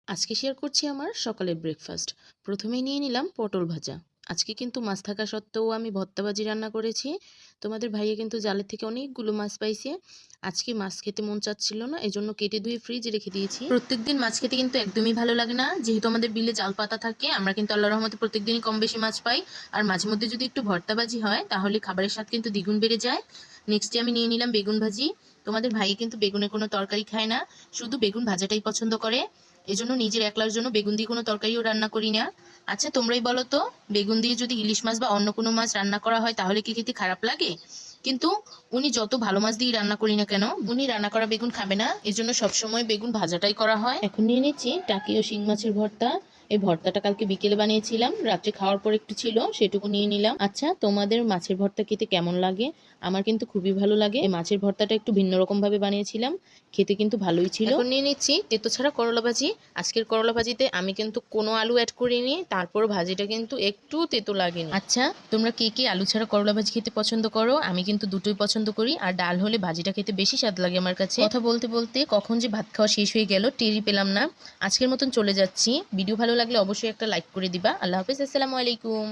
আজকে শেয়ার করছি আমার সকালের ব্রেকফাস্ট। প্রথমেই নিয়ে নিলাম পটল ভাজা। আজকে কিন্তু মাছ থাকা সত্ত্বেও আমি ভর্তা ভাজি রান্না করেছি। তোমাদের ভাইয়া কিন্তু জালের থেকে অনেকগুলো মাছ পাইছে। আজকে মাছ খেতে মন চাচ্ছিল না, এজন্য কেটে ধুয়ে ফ্রিজে রেখে দিয়েছি। প্রত্যেকদিন মাছ খেতে কিন্তু একদমই ভালো লাগে না, যেহেতু আমাদের বিলে জাল পাতা থাকে। আমরা কিন্তু আল্লাহর রহমতে প্রত্যেকদিনই কম বেশি মাছ পাই। আর মাঝে মধ্যে যদি একটু ভর্তা ভাজি হয় তাহলে খাবারের স্বাদ কিন্তু দ্বিগুণ বেড়ে যায়। নেক্সটে আমি নিয়ে নিলাম বেগুন ভাজি। তোমাদের ভাই কিন্তু বেগুনের কোনো তরকারি খায় না, শুধু বেগুন ভাজাটাই পছন্দ করে। এজন্য নিজের একলার জন্য বেগুন দিয়ে কোনো তরকারিও রান্না করি না। আচ্ছা তোমরাই বলো তো, বেগুন দিয়ে যদি ইলিশ মাছ বা অন্য কোনো মাছ রান্না করা হয় তাহলে কি খেতে খারাপ লাগে? কিন্তু উনি যত ভালো মাছ দিয়ে রান্না করি না কেন, উনি রান্না করা বেগুন খাবে না, এজন্য সবসময় বেগুন ভাজাটাই করা হয়। এখন নিয়ে নিচ্ছি টাকি ও শিং মাছের ভর্তা। এই ভর্তাটা কালকে বিকেলে বানিয়েছিলাম, রাত্রে খাওয়ার পর একটু ছিল, সেটুকু নিয়ে নিলাম। আচ্ছা তোমাদের মাছের ভর্তা খেতে কেমন লাগে? আমার কিন্তু খুবই ভালো লাগে। এই মাছের ভর্তাটা একটু ভিন্ন রকম ভাবে বানিয়েছিলাম, খেতে কিন্তু ভালোই ছিল। এখন নিয়ে নিচ্ছি তেতো ছাড়া করলা ভাজি। আজকের করলা ভাজিতে আমি কিন্তু কোনো আলু অ্যাড করিনি, তারপর ভাজিটা কিন্তু একটু তেতো লাগেনি। আচ্ছা তোমরা কে কে আলু ছাড়া করলা ভাজি খেতে পছন্দ করো? আমি কিন্তু দুটোই পছন্দ করি, আর ডাল হলে ভাজিটা খেতে বেশি স্বাদ লাগে আমার কাছে। কথা বলতে বলতে কখন যে ভাত খাওয়া শেষ হয়ে গেল টেরই পেলাম না। আজকের মতন চলে যাচ্ছি। ভিডিও ভালো লাগলে অবশ্যই একটা লাইক করে দিবা। আল্লাহ হাফেজ, আসসালামু আলাইকুম।